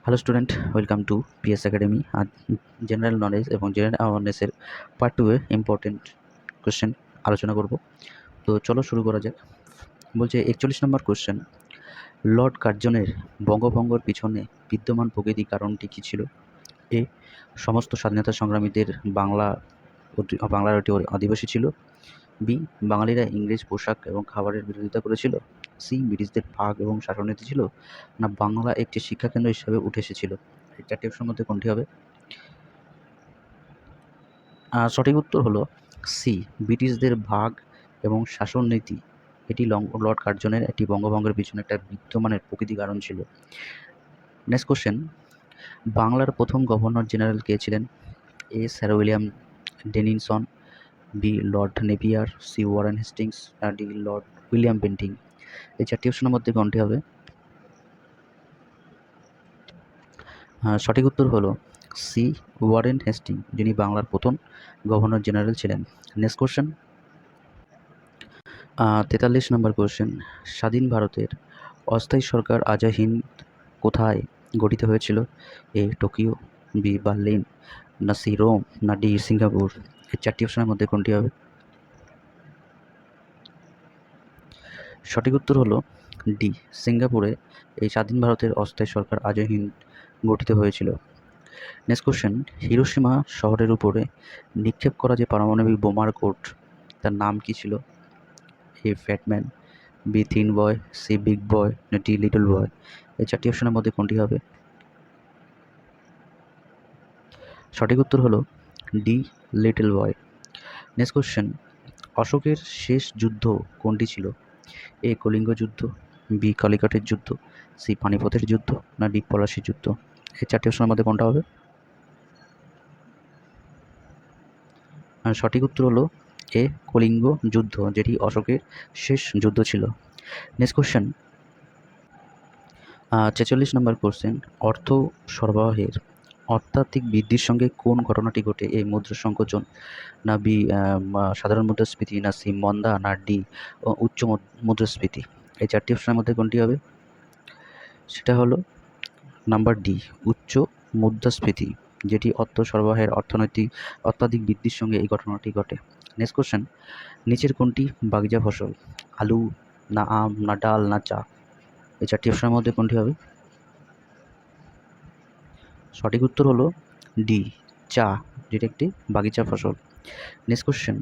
Hello student, welcome to PS academy. আর general knowledge এবং general অ্যাওয়ারনেসের পার্ট 2 এর ইম্পর্টেন্ট কোশ্চেন আলোচনা করব। তো চলো শুরু করা যাক। বলছে 41 নম্বর কোশ্চেন, লর্ড কার্জনের বঙ্গভঙ্গর পিছনে বিদ্যমান প্রকৃতি কারণটি কী ছিল? এ, সমস্ত স্বাধীনতা সংগ্রামীদের বাংলার একটি আদিবাসী ছিল। বি, বাঙালিরা ইংরেজ পোশাক এবং খাবারের বিরোধিতা করেছিল। সি, ব্রিটিশদের ভাগ এবং শাসননীতি ছিল। না, বাংলা একটি শিক্ষাকেন্দ্র হিসাবে উঠে এসেছিল। এই চারটি অপশনের মধ্যে কোনটি হবে? সঠিক উত্তর হলো সি, ব্রিটিশদের ভাগ এবং শাসননীতি। এটি লর্ড কার্জনের একটি বঙ্গভঙ্গের পিছনে একটা বিদ্যমানের প্রকৃতি কারণ ছিল। নেক্সট কোশ্চেন, বাংলার প্রথম গভর্নর জেনারেল কে ছিলেন? A, Sir William Denison. B, Lord Napier. C, Warren Hastings. আর ডি, লর্ড উইলিয়াম বেন্টিং। এই চারটি অপশনের মধ্যে কোনটি হবে? সঠিক উত্তর হলো সি, ওয়ারেন হেস্টিং, যিনি বাংলার প্রথম গভর্নর জেনারেল ছিলেন। নেক্সট কোশ্চেন, 43 নম্বর কোশ্চেন, স্বাধীন ভারতের অস্থায়ী সরকার আজাদ হিন্দ কোথায় গঠিত হয়েছিল? A, Tokyo. B, Berlin. না, সি, রোম। না, ডি, সিঙ্গাপুর। এই চারটি অপশনের মধ্যে কোনটি হবে? সঠিক উত্তর হলো ডি, সিঙ্গাপুরে এই স্বাধীন ভারতের অস্থায়ী সরকার আজাদ হিন্দ গঠিত হয়েছিল। নেক্সট কোশ্চেন, হিরোশিমা শহরের উপরে নিক্ষেপ করা যে পারমাণবিক বোমার কোট, তার নাম কি ছিল? A, Fat Man. B, Thin Boy. C, Big Boy. না, ডি, লিটল বয়। এই চারটি অপশনের মধ্যে কোনটি হবে? সঠিক উত্তর হলো D, little boy. Next question, অশোকের শেষ যুদ্ধ কোনটি ছিল? এ, কলিঙ্গ যুদ্ধ। বি, কালিকটের যুদ্ধ। সি, পানিপথের যুদ্ধ। না, ডি, পলাশির যুদ্ধ। এই চারটি অপশনের মধ্যে কোনটা হবে? সঠিক উত্তর হলো এ, কলিঙ্গ যুদ্ধ, যেটি অশোকের শেষ যুদ্ধ ছিল। নেক্সট কোশ্চেন, 46 নম্বর কোশ্চেন, অর্থ সরবরাহের অত্যাধিক বৃদ্ধির সঙ্গে কোন ঘটনাটি ঘটে? এ, মুদ্রা সংকোচন। না, বি, সাধারণ মুদ্রাস্ফীতি। না, সি, মন্দা। না, ডি, উচ্চ মুদ্রাস্ফীতি। এই চারটি অপশনের মধ্যে কোনটি হবে? সেটা হলো নাম্বার ডি, উচ্চ মুদ্রাস্ফীতি, যেটি অর্থ সরবরাহের অত্যাধিক বৃদ্ধির সঙ্গে এই ঘটনাটি ঘটে। নেক্সট কোশ্চেন, নিচের কোনটি বাগিচা ফসল? আলু। না, আম। না, ডাল। না, চা। এই চারটি অপশনের মধ্যে কোনটি হবে? সঠিক উত্তর হলো ডি, চা, যেটি একটি বাগিচা ফসল। নেক্সট কোশ্চেন,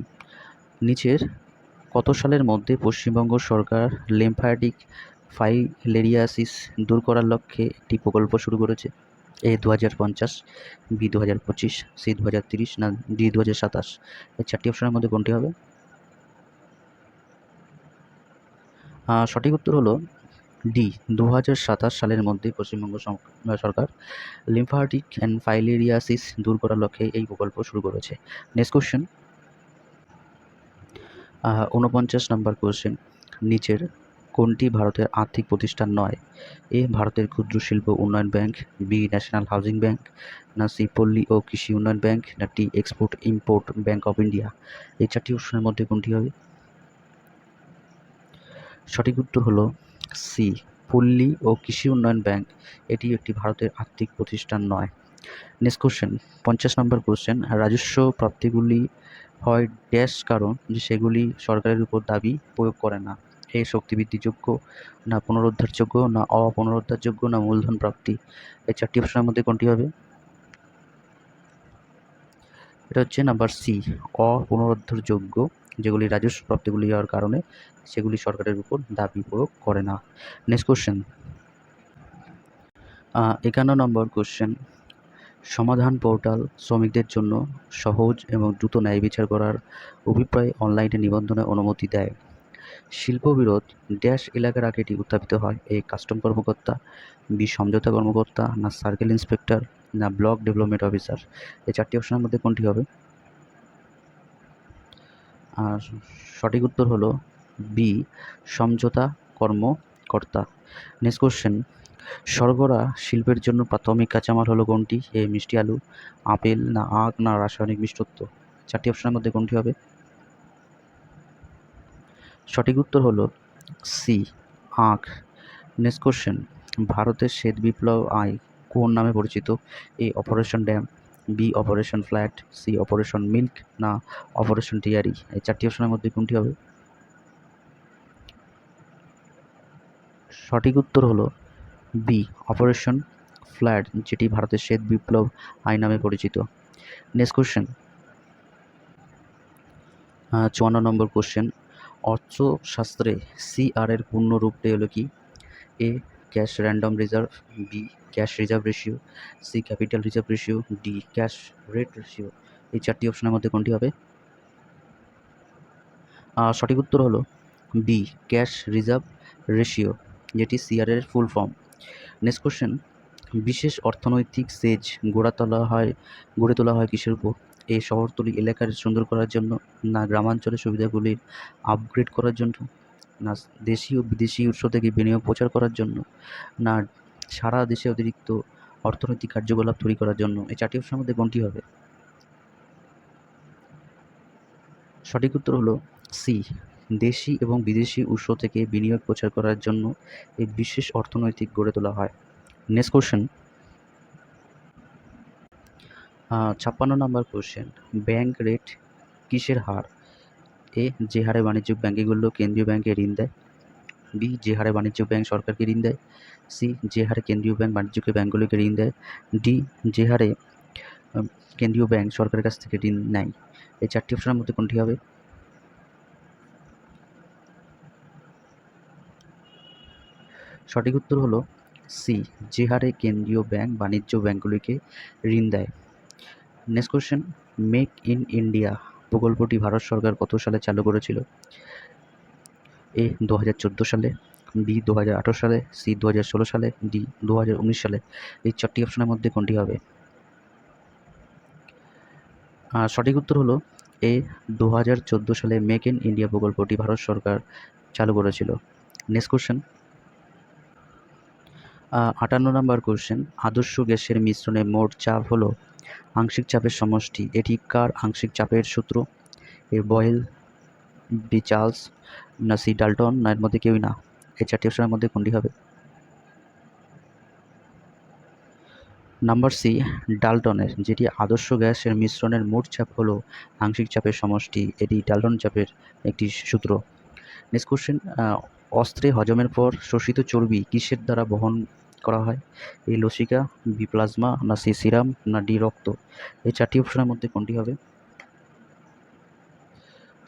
নিচের কত সালের মধ্যে পশ্চিমবঙ্গ সরকার লিম্ফ্যাটিক ফাইলেরিয়াসিস দূর করার লক্ষ্যে একটি প্রকল্প শুরু করেছে? এ, 2050। বি, 2025। সি, 2030। না, ডি, 2027। এই চারটি অপশনের মধ্যে কোনটি হবে? সঠিক উত্তর হলো ডি, 2027 সালের মধ্যে পশ্চিমবঙ্গ সরকার লিম্ফ্যাটিক ফাইলেরিয়াসিস দূর করার লক্ষ্যে এই প্রকল্প শুরু করেছে। নেক্সট কোশ্চেন, 49 নম্বর কোশ্চেন, নিচের কোনটি ভারতের আর্থিক প্রতিষ্ঠান নয়? এ, ভারতের ক্ষুদ্র শিল্প উন্নয়ন bank. B, national housing bank. না, সি, পল্লী ও কৃষি উন্নয়ন ব্যাংক। না, D, export import bank of India. এই চারটি অপশনের মধ্যে কোনটি হবে? সঠিক উত্তর হলো সি, পল্লী ও কৃষি উন্নয়ন ব্যাংক। এটি একটি ভারতের আর্থিক প্রতিষ্ঠান নয়। নেক্সট কোশ্চেন, 50 নম্বর কোশ্চেন, রাজস্ব প্রাপ্তিগুলি হয় ড্যাশ কারণ যে সেগুলি সরকারের উপর দাবি প্রয়োগ করে না? এ, শক্তিবৃদ্ধিযোগ্য। না, পুনরুদ্ধারযোগ্য। না, অপুনরুদ্ধারযোগ্য। না, মূলধন প্রাপ্তি। এই চারটি অপশনের মধ্যে কোনটি হবে? এটা হচ্ছে নাম্বার সি, অপুনরুদ্ধারযোগ্য, যেগুলি রাজস্ব প্রাপ্তিগুলি হওয়ার কারণে সেগুলি সরকারের উপর দাবি প্রয়োগ করে না। নেক্সট কোশ্চেন, 51 নম্বর কোশ্চেন, সমাধান পোর্টাল শ্রমিকদের জন্য সহজ এবং দ্রুত ন্যায় বিচার করার অভিপ্রায় অনলাইনে নিবন্ধনের অনুমতি দেয়। শিল্প বিরোধ ড্যাশ এলাকার আগে এটি উত্থাপিত হয়? এ, কাস্টম কর্মকর্তা। বি, সমঝোতা কর্মকর্তা। না, সার্কেল ইন্সপেক্টর। না, ব্লক ডেভেলপমেন্ট অফিসার। এই চারটি অপশনের মধ্যে কোনটি হবে? আর সঠিক উত্তর হলো বি, সমঝোতা কর্মকর্তা। নেক্সট কোশ্চেন, শর্করা শিল্পের জন্য প্রাথমিক কাঁচামাল হলো কোনটি? এ, মিষ্টি আলু। আপেল। না, আখ। না, রাসায়নিক মিষ্টত্ব। চারটি অপশনের মধ্যে কোনটি হবে? সঠিক উত্তর হলো সি, আখ। নেক্সট কোশ্চেন, ভারতের শ্বেত বিপ্লব আয় কোন নামে পরিচিত? A operation dam, B operation flat, C operation milk, না অপারেশন ডিয়ারি? এই চারটি অপশনের মধ্যে কোনটি হবে? সঠিক উত্তর হলো বি অপারেশন ফ্ল্যাট, যেটি ভারতের শ্বেত বিপ্লব আইন নামে পরিচিত। নেক্সট কোশ্চেন, 54 নম্বর কোশ্চেন, অর্থশাস্ত্রে সিআর এর পূর্ণ রূপটি হলো কি? A cash random reserve, B cash reserve ratio, C capital reserve ratio, D cash rate ratio? এই চারটি অপশনের মধ্যে কোনটি হবে? সঠিক উত্তর হলো বি ক্যাশ রিজার্ভ রেশিও, যেটি সিআর এর ফুল ফর্ম। নেক্সট কোশ্চেন, বিশেষ অর্থনৈতিক সেজ গড়ে তোলা হয় কিসের উপর? এই শহরতলি এলাকার সুন্দর করার জন্য, না গ্রামাঞ্চলের সুবিধাগুলির আপগ্রেড করার জন্য, না দেশি ও বিদেশি উৎস থেকে বিনিয়োগ প্রচার করার জন্য, না সারা দেশে অতিরিক্ত অর্থনৈতিক কার্যকলাপ তৈরি করার জন্য? এই চারটি অপশনের মধ্যে কোনটি হবে? সঠিক উত্তর হলো সি দেশি এবং বিদেশি উৎস থেকে বিনিয়োগ প্রচার করার জন্য এই বিশেষ অর্থনৈতিক গড়ে তোলা হয়। নেক্সট কোশ্চেন, 56 নম্বর কোশ্চেন, ব্যাংক রেট কিসের হার? এ যে হারে বাণিজ্যিক ব্যাংকগুলো কেন্দ্রীয় ব্যাংকে ঋণ দেয়, বি যে হারে বাণিজ্যিক ব্যাংক সরকারকে ঋণ দেয়, সি যে হারে কেন্দ্রীয় ব্যাংক বাণিজ্যিক ব্যাংকগুলোকে ঋণ দেয়, ডি যে হারে কেন্দ্রীয় ব্যাংক সরকারের কাছ থেকে ঋণ নেয়? এই চারটি অপশনের মধ্যে কোনটি হবে? সঠিক উত্তর হলো সি যে হারে কেন্দ্রীয় ব্যাংক বাণিজ্য ব্যাংকগুলিকে ঋণ দেয়। Next question, make in India প্রকল্পটি ভারত সরকার কত সালে চালু করেছিল? এ 2014 সালে, বি 2018 সালে, সি 2016 সালে, ডি 2019 সালে? এই চারটি অপশনের মধ্যে কোনটি হবে? সঠিক উত্তর হলো এ 2014 সালে মেক ইন ইন্ডিয়া প্রকল্পটি ভারত সরকার চালু করেছিল। নেক্সট কোশ্চেন, 58 নম্বর কোশ্চেন, আদর্শ গ্যাসের মিশ্রণে মোট চাপ হলো আংশিক চাপের সমষ্টি, এটি কার আংশিক চাপের সূত্র? এ বয়েল, বি চার্লস, না সি ডাল্টন, না এর মধ্যে কেউই না? এই চারটি অপশনের মধ্যে কোনটি হবে? নাম্বার সি ডাল্টনের, যেটি আদর্শ গ্যাসের মিশ্রণের মোট চাপ হলো আংশিক চাপের সমষ্টি, এটি ডাল্টন চাপের একটি সূত্র। নেক্সট কোশ্চেন, অস্ত্রে হজমের পর শোষিত চর্বি কিসের দ্বারা বহন করা হয়? এ লসিকা, বি প্লাজমা, না সি সিরাম, না ডি রক্ত? এই চারটি অপশনের মধ্যে কোনটি হবে?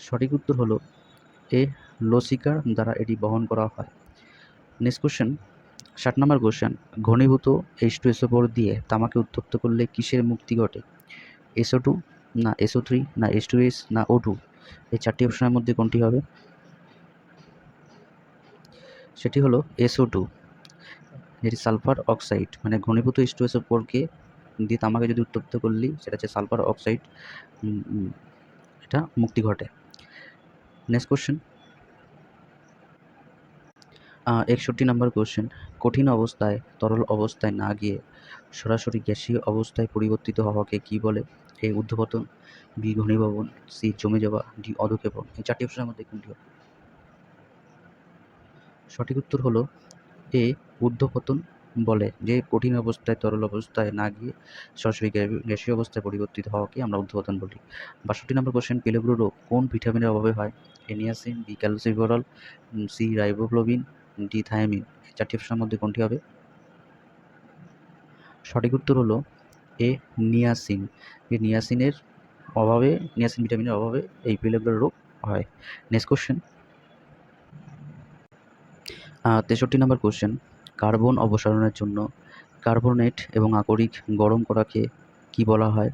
সঠিক উত্তর হলো এ লসিকার দ্বারা এটি বহন করা হয়। নেক্সট কোশ্চেন, 60 নম্বর কোশ্চেন, ঘনীভূত H2SO4 দিয়ে তামাকে উত্তপ্ত করলে কিসের মুক্তি ঘটে? SO2, না SO3, না H2S, না O2? এই চারটি অপশনের মধ্যে কোনটি হবে? সেটি হলো SO2, যেটি সালফার অক্সাইড, মানে ঘনীভূত H2SO4কে দিয়ে তামাকে যদি উত্তপ্ত করলে সেটা হচ্ছে সালফার অক্সাইড, এটা মুক্তি ঘটে। নেক্সট কোশ্চেন, 61 নম্বর কোশ্চেন, কঠিন অবস্থায় তরল অবস্থায় না গিয়ে সরাসরি গ্যাসীয় অবস্থায় পরিবর্তিত হওয়াকে কি বলে? এ ঊর্ধ্বপতন, বি ঘনীভবন, সি জমে যাওয়া, ডি অধঃক্ষেপণ? এই চারটি অপশনের মধ্যে কোনটি হবে? সঠিক উত্তর হলো এ ঊর্ধ্বপতন বলে, যে কঠিন অবস্থায় তরল অবস্থায় না গিয়ে সরাসরি গ্যাসীয় অবস্থায় পরিবর্তিত হওয়াকে আমরা ঊর্ধ্বপতন বলি। 62 নম্বর কোশ্চেন, পেলুগ্রু রোগ কোন ভিটামিনের অভাবে হয়? A niacin, B calciferol, C riboflavin, D thiamine? এই চারটি অপশনের মধ্যে কোনটি হবে? সঠিক উত্তর হলো এ নিয়াসিন। এই নিয়াসিনের অভাবে, নিয়াসিন ভিটামিনের অভাবে এই পেলুগ্রু রোগ হয়। নেক্সট কোশ্চেন, 63 নম্বর কোশ্চেন, কার্বন অপসারণের জন্য কার্বনেট এবং আকরিক গরম করাকে কি বলা হয়?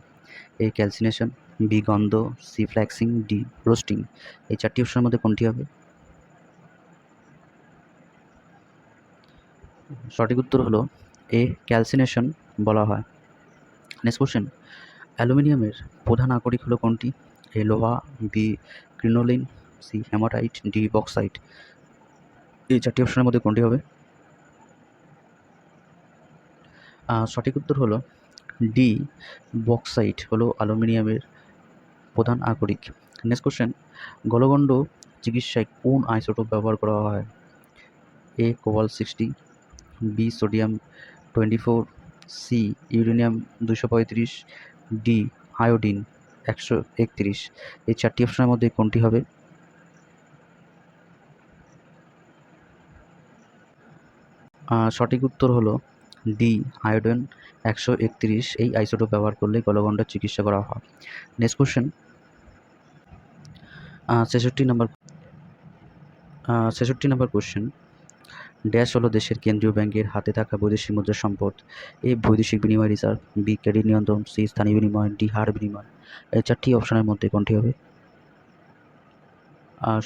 এ ক্যালসিনেশন, বি গন্ধ, সি ফ্ল্যাক্সিং, ডি রোস্টিং? এই চারটি অপশনের মধ্যে কোনটি হবে? সঠিক উত্তর হলো এ ক্যালসিনেশন বলা হয়। নেক্সট কোশ্চেন, অ্যালুমিনিয়ামের প্রধান আকরিক হলো কোনটি? এ লোহা, বি ক্রিনোলিন, সি হেমাটাইট, ডি বক্সাইট? এই চারটি অপশনের মধ্যে কোনটি হবে? সঠিক উত্তর হলো ডি বক্সাইট হলো অ্যালুমিনিয়ামের প্রধান আকরিক। নেক্সট কোশ্চেন, গলগণ্ড চিকিৎসায় কোন আইসোটোপ ব্যবহার করা হয়? A cobalt 60, B sodium 24, C uranium 235, D iodine 131। এই চারটি অপশনের মধ্যে কোনটি হবে? সঠিক উত্তর হলো ডি আয়োডিন 131। এই আইসোটোপ ব্যবহার করলে গলগণ্ডার চিকিৎসা করা হয়। নেক্সট কোশ্চেন, 66 নম্বর কোশ্চেন। ড্যাশ হলো দেশের কেন্দ্রীয় ব্যাংকের হাতে থাকা বৈদেশিক মুদ্রার সম্পদ? এ বৈদেশিক বিনিময় রিজার্ভ, বি ক্রেডিট নিয়ন্ত্রণ, সি স্থানীয় বিনিময়, ডি হার বিনিময়। এই চারটি অপশনের মধ্যে কোনটি হবে?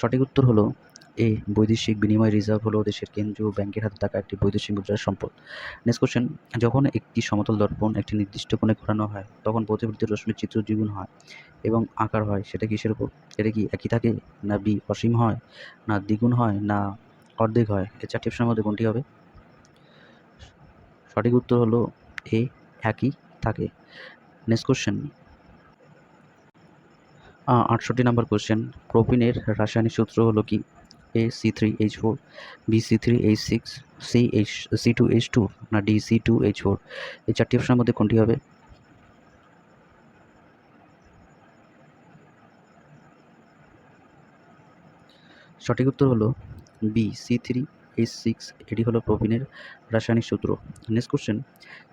সঠিক উত্তর হলো এ বৈদেশিক বিনিময় রিজার্ভ হলো দেশের কেন্দ্রীয় ব্যাংকের হাতে থাকা একটি বৈদেশিক মুদ্রার সম্পদ। নেক্সট কোশ্চেন, যখন একটি সমতল দর্পণ একটি নির্দিষ্ট কোণে ঘোরানো হয় তখন প্রতিফলিত রশ্মির চিত্র দ্বিগুণ হয় এবং আকার হয়, সেটা কিসের উপর? এটা কি একই থাকে, না বি অসীম হয়, না দ্বিগুণ হয়, না অর্ধেক হয়? এই চারটি অপশনের মধ্যে কোনটি হবে? সঠিক উত্তর হলো এ একই থাকে। নেক্সট কোশ্চেন, 68 নম্বর কোশ্চেন। প্রোপিনের রাসায়নিক সূত্র হলো কি? এ C3H4, B C3H6, C C2H2, না ডি C2H4? এই চারটি অপশনের মধ্যে কোনটি হবে? সঠিক উত্তর হলো বি C3H6। এটি হলো প্রোপিনের রাসায়নিক সূত্র। নেক্সট কোশ্চেন,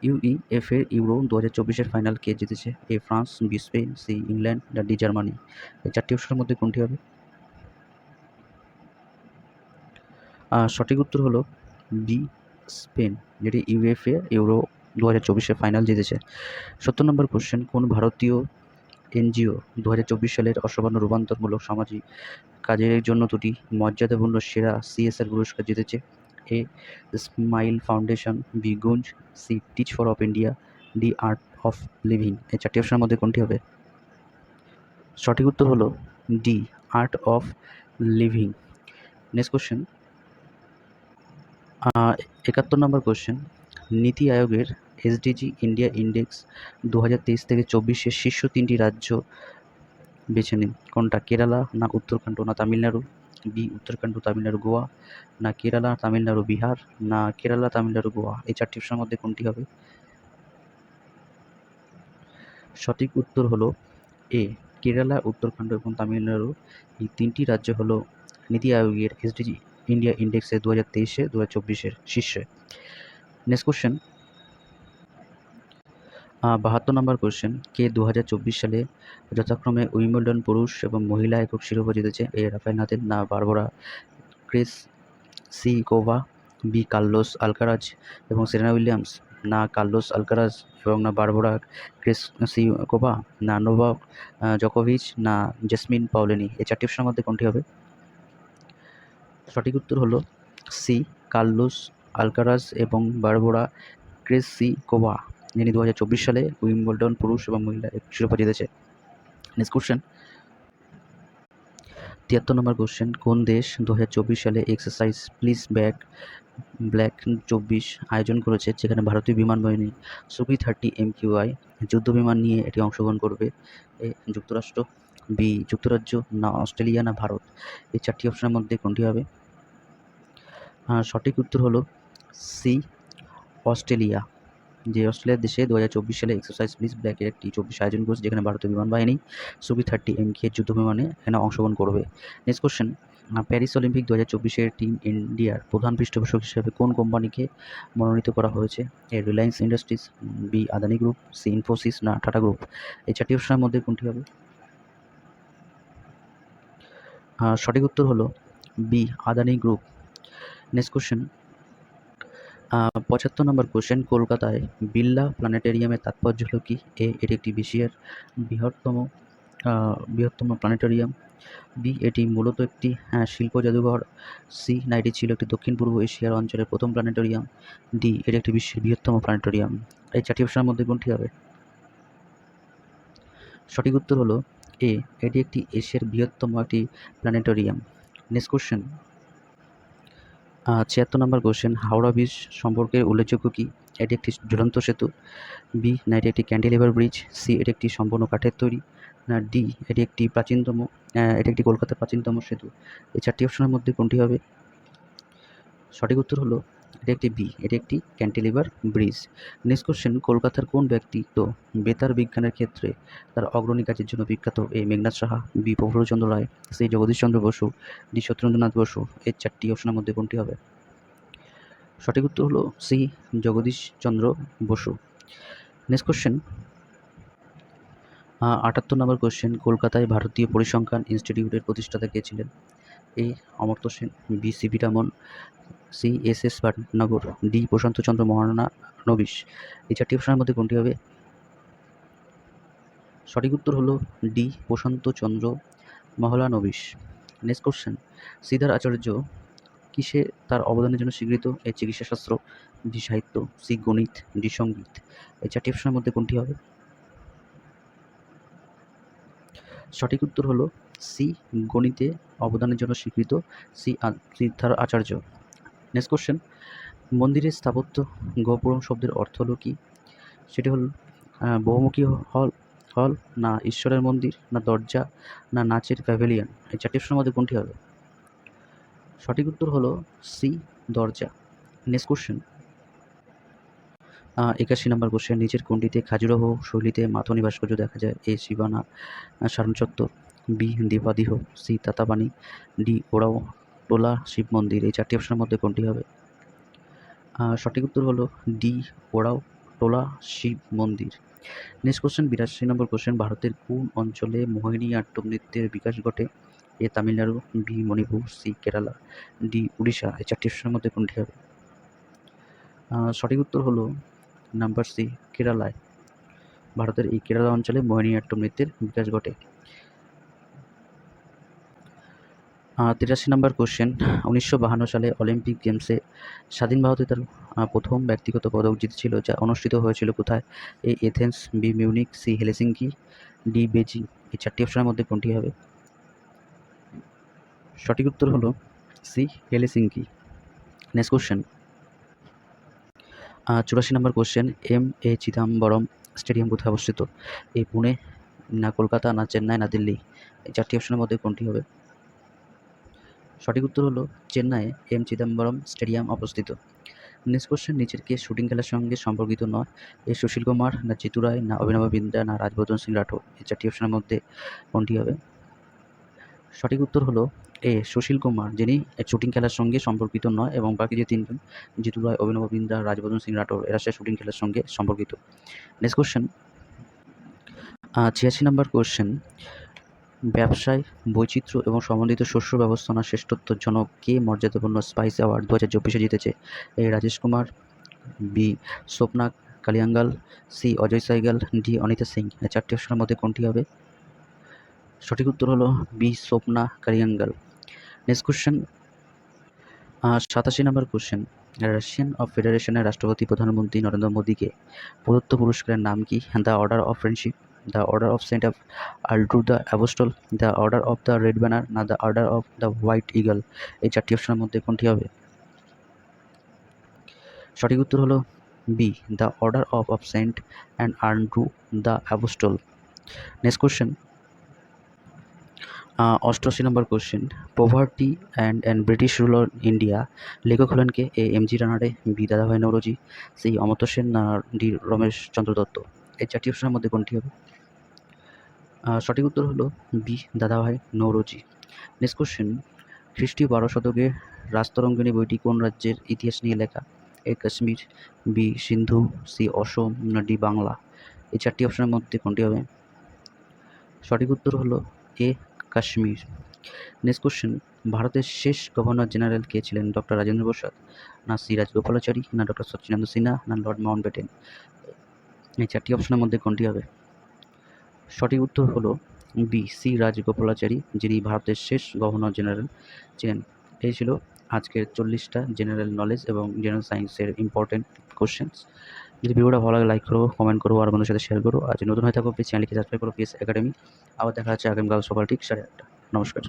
ইউইএফএ ইউরো 2024-এর ফাইনাল কে জিতেছে? A France, B Spain, C England, না ডি জার্মানি? এই চারটি অপশনের মধ্যে কোনটি হবে? সঠিক উত্তর হলো বি স্পেন, যেটি ইউএফএ ইউরো 2024-এর ফাইনাল জিতেছে। 70 নম্বর কোশ্চেন, কোন ভারতীয় এনজিও 2024 সালের অসামান্য রূপান্তরমূলক সামাজিক কাজের জন্য দুটি মর্যাদাপূর্ণ সেরা সিএসআর পুরস্কার জিতেছে? A smile foundation, B Goonj, C teach for of India, D art of living? এই চারটি অপশনের মধ্যে কোনটি হবে? সঠিক উত্তর হলো D art of living. Next question, 71 নম্বর কোশ্চেন। নীতি আয়োগের এসডিজি ইন্ডিয়া ইন্ডেক্স 2023 থেকে 24-এর শীর্ষ 3টি রাজ্য বেছে নিন। কোনটা? কেরালা, না উত্তরাখণ্ড, না তামিলনাড়ু? বি উত্তরাখণ্ড, তামিলনাড়ু, গোয়া, না কেরালা, তামিলনাড়ু, বিহার, না কেরালা, তামিলনাড়ু, গোয়া? এই চারটি অপশনের মধ্যে কোনটি হবে? সঠিক উত্তর হলো এ কেরালা, উত্তরাখণ্ড এবং তামিলনাড়ু। এই 3টি রাজ্য হলো নীতি আয়োগের এসডিজি ইন্ডিয়া ইন্ডেক্সে 2023-এ 2024-এর শীর্ষে। নেক্সট কোশ্চেন, 72 নম্বর কোশ্চেন। কে 2024 সালে যথাক্রমে উইম্বলডন পুরুষ এবং মহিলা একক শিরোপা জিতেছে? এ রাফায়েল নাদাল, না বারবোরা ক্রেসিকোভা, বি কার্লোস আলকারাজ এবং সেরেনা উইলিয়ামস, না কার্লোস আলকারাজ এবং না বারবোরা ক্রেসিকোভা, না নোভাক জোকোভিচ, না জেসমিন পাওলিনি? এই চারটি অপশনের মধ্যে কোনটি হবে? সঠিক উত্তর হলো সি কার্লোস আলকারাজ এবং বারবোরা ক্রেসিকোভা, যিনি 2024 সালে উইম্বলডন পুরুষ এবং মহিলা একক শিরোপা জিতেছে। নেক্সট কোশ্চেন, 73 নম্বর কোশ্চেন। কোন দেশ 2024 সালে এক্সারসাইজ প্লিজ ব্ল্যাক 24 আয়োজন করেছে, যেখানে ভারতীয় বিমান বাহিনী সুখি 30 MQI যুদ্ধ বিমান নিয়ে এটি অংশগ্রহণ করবে? এ যুক্তরাষ্ট্র, বি যুক্তরাজ্য, না অস্ট্রেলিয়া, না ভারত? এই চারটি অপশনের মধ্যে কোনটি হবে? সঠিক উত্তর হলো সি অস্ট্রেলিয়া, যে অস্ট্রেলিয়ার দেশে 2024 সালে এক্সারসাইজ প্লিজ ব্ল্যাকের একটি 24 আয়োজন করেছে, যেখানে ভারতীয় বিমান বাহিনী সুখি 30 MK যুদ্ধ বিমানে এখানে অংশগ্রহণ করবে। নেক্সট কোশ্চেন, প্যারিস অলিম্পিক 2024-এর টিম ইন্ডিয়ার প্রধান পৃষ্ঠপোষক হিসেবে কোন কোম্পানিকে মনোনীত করা হয়েছে? A Reliance Industries, B Adani group, C Infosys, না টাটা গ্রুপ? এই চারটি অপশনের মধ্যে কোনটি হবে? সঠিক উত্তর হলো B Adani group. Next question, 75 নম্বর কোশ্চেন। কলকাতায় বিড়লা প্ল্যানেটেরিয়ামের তাৎপর্য হলো কি? এ এটি একটি এশিয়ার বৃহত্তম প্ল্যানেটেরিয়াম, বি এটি মূলত একটি শিল্প জাদুঘর, সি না এটি ছিল একটি দক্ষিণ পূর্ব এশিয়ার অঞ্চলের প্রথম প্ল্যানেটেরিয়াম, ডি এটি একটি বিশ্বের বৃহত্তম প্ল্যানেটেরিয়াম? এই চারটি অপশনের মধ্যে কোনটি হবে? সঠিক উত্তর হলো এ এটি একটি এশিয়ার বৃহত্তম একটি প্ল্যানেটেরিয়াম। নেক্সট কোশ্চেন, 76 নম্বর কোশ্চেন। হাওড়া ব্রিজ সম্পর্কে উল্লেখযোগ্য কি? এটি একটি ঝুলন্ত সেতু, বি না এটি একটি ক্যান্টিলিভার ব্রিজ, সি এটি একটি সম্পূর্ণ কাঠের তৈরি, না ডি এটি একটি কলকাতার প্রাচীনতম সেতু? এই চারটি অপশনের মধ্যে কোনটি হবে? সঠিক উত্তর হলো এটি একটি বি, এটি একটি ক্যান্টিলিভার ব্রিজ। নেক্সট কোশ্চেন, কলকাতার কোন ব্যক্তিত্ব বেতার বিজ্ঞানের ক্ষেত্রে তার অগ্রণী কাজের জন্য বিখ্যাত? A Meghnad Saha, B Prafullachandra Ray, C Jagadishchandra Basu, D Satyendranath Basu. এই চারটি অপশনের মধ্যে কোনটি হবে? সঠিক উত্তর হলো C Jagadishchandra Basu. Next question, ৭৮ number question, কলকাতায় ভারতীয় পরিসংখ্যান ইনস্টিটিউটের প্রতিষ্ঠাতা কে ছিলেন? A Amartya Sen, B CV Raman, C S S Bhatnagar, D Prasantachandra Mahalanobis. এই চারটি অপশনের মধ্যে কোনটি হবে? সঠিক উত্তর হলো D Prasantachandra Mahalanobis. Next question, Shridhar Acharya কিসে তার অবদানের জন্য স্বীকৃত? এ চিকিৎসাশাস্ত্র, বি সাহিত্য, সি গণিত, ডি সঙ্গীত। এই চারটি অপশনের মধ্যে কোনটি হবে? সঠিক উত্তর হলো সি গণিতে অবদানের জন্য স্বীকৃত শ্রীধর আচার্য। নেক্সট কোশ্চেন, মন্দিরের স্থাপত্য গোপুরম শব্দের অর্থ হলো কি? সেটি হল বহুমুখী হল হল না ঈশ্বরের মন্দির, না দরজা, না নাচের প্যাভিলিয়ন। এই চারটি অপশনের মধ্যে কোনটি হবে? সঠিক উত্তর হলো সি দরজা। নেক্সট কোশ্চেন, ৮১ নম্বর কোশ্চেন, নিচের কোনটিতে খাজুরাহ শৈলীতে মাথনি ভাস্কর্য দেখা যায়? এ শিবানা সারণ চত্বর, বি দেবাদিহ, সি তাতাবানি, ডি ওরাও টোলা শিব মন্দির। এই চারটি অপশনের মধ্যে কোনটি হবে? সঠিক উত্তর হলো ডি ওরাও টোলা শিব মন্দির। নেক্সট কোশ্চেন, ৮২ নম্বর কোশ্চেন, ভারতের কোন অঞ্চলে মোহিনীআট্টম নৃত্যের বিকাশ ঘটে? A Tamil Nadu, B Manipur, C Kerala, D Orissa. এই চারটি অপশনের মধ্যে কোনটি হবে? সঠিক উত্তর হলো নাম্বার সি কেরালায়। ভারতের এই কেরালা অঞ্চলে মোহিনীআট্টম নৃত্যের বিকাশ ঘটে। ৮৩ নম্বর কোশ্চেন, ১৯৫২ সালে অলিম্পিক গেমসে স্বাধীন ভারতে তার প্রথম ব্যক্তিগত পদক জিতেছিল, যা অনুষ্ঠিত হয়েছিল কোথায়? A Athens, B Munich, C Helsinki, D Beijing. এই চারটি অপশনের মধ্যে কোনটি হবে? সঠিক উত্তর হলো C Helsinki. Next question, ৮৪ number question, M A Chidambaram stadium কোথায় অবস্থিত? এই পুনে, না কলকাতা, না চেন্নাই, না দিল্লি। এই চারটি অপশনের মধ্যে কোনটি হবে? সঠিক উত্তর হলো চেন্নাইয়ে এম চিদাম্বরম স্টেডিয়াম অবস্থিত। নেক্সট কোশ্চেন, নিচের কে শুটিং খেলার সঙ্গে সম্পর্কিত নয়? এ সুশীল কুমার, না জিতু রায়, না অভিনব বিন্দ্রা, না রাজবর্ধন সিং রাঠোর। এই চারটি অপশনের মধ্যে কোনটি হবে? সঠিক উত্তর হলো এ সুশীল কুমার, যিনি শুটিং খেলার সঙ্গে সম্পর্কিত নয়, এবং বাকি যে তিনজন জিতু রায়, অভিনব বিন্দ্রা, রাজবর্ধন সিং রাঠোর, এরা সে শুটিং খেলার সঙ্গে সম্পর্কিত। নেক্সট কোশ্চেন, ৮৬ নম্বর কোশ্চেন, ব্যবসায় বৈচিত্র্য এবং সমন্বিত শস্য ব্যবস্থাপনার শ্রেষ্ঠত্বের জন্য কে মর্যাদাপূর্ণ স্পাইস অ্যাওয়ার্ড ২০২৪-এ জিতেছে? এ রাজেশ কুমার, বি সোপনাক কালিয়াঙ্গাল, সি অজয় সাইগাল, ডি অনিতা সিং। এই চারটি অপশনের মধ্যে কোনটি হবে? সঠিক উত্তর হলো বি সোপনা কালিয়াঙ্গাল। Next question, ৮৭ number question, Russian of ফেডারেশনের রাষ্ট্রপতি প্রধানমন্ত্রী নরেন্দ্র মোদীকে প্রদত্ত পুরস্কারের নাম কি? The Order of Friendship, the Order of Saint Andrew the Apostle, the Order of the Red Banner, না the Order of the White Eagle. এই চারটি অপশনের মধ্যে কোনটি হবে? সঠিক উত্তর হলো B the Order of Saint and Andrew the Apostle. Next question, ৮৮ number question, Poverty and British Rule on India লেখক হলেন কে? A M G Ranade, B দাদাভাই নৌরোজি, সি অমর্ত্য সেন, না ডি রমেশ চন্দ্র দত্ত। এই চারটি অপশনের মধ্যে কোনটি হবে? সঠিক উত্তর হলো বি দাদাভাই নৌরোজি। নেক্সট কোশ্চেন, খ্রিস্টীয় ১২ শতকের রাজতরঙ্গিনী বইটি কোন রাজ্যের ইতিহাস নিয়ে লেখা? এ কাশ্মীর, বি সিন্ধু, সি অসম, না ডি বাংলা। এই চারটি অপশনের মধ্যে কোনটি হবে? সঠিক উত্তর হলো এ কাশ্মীর। নেক্সট কোশ্চেন, ভারতের শেষ গভর্নর জেনারেল কে ছিলেন? ডক্টর রাজেন্দ্র প্রসাদ, না সি রাজগোপালাচারী, না ডক্টর সচ্চিদানন্দ সিনহা, না লর্ড মাউন্টব্যাটেন। এই চারটি অপশনের মধ্যে কোনটি হবে? সঠিক উত্তর হলো বি সি রাজগোপালাচারী, যিনি ভারতের শেষ গভর্নর জেনারেল ছিলেন। এই ছিল আজকের 40টা জেনারেল নলেজ এবং জেনারেল সায়েন্সের ইম্পর্টেন্ট কোশ্চেন্স। যদি ভিডিওটা ভালো লাগে লাইক করো, কমেন্ট করো, আর বন্ধুদের সাথে শেয়ার করো। আর যদি নতুন হয়ে থাকো প্লিজ চ্যানেলকে সাবস্ক্রাইব করো পিএস একাডেমি। আবার দেখা হচ্ছে আগামীকাল সকাল ঠিক 8:30। নমস্কার।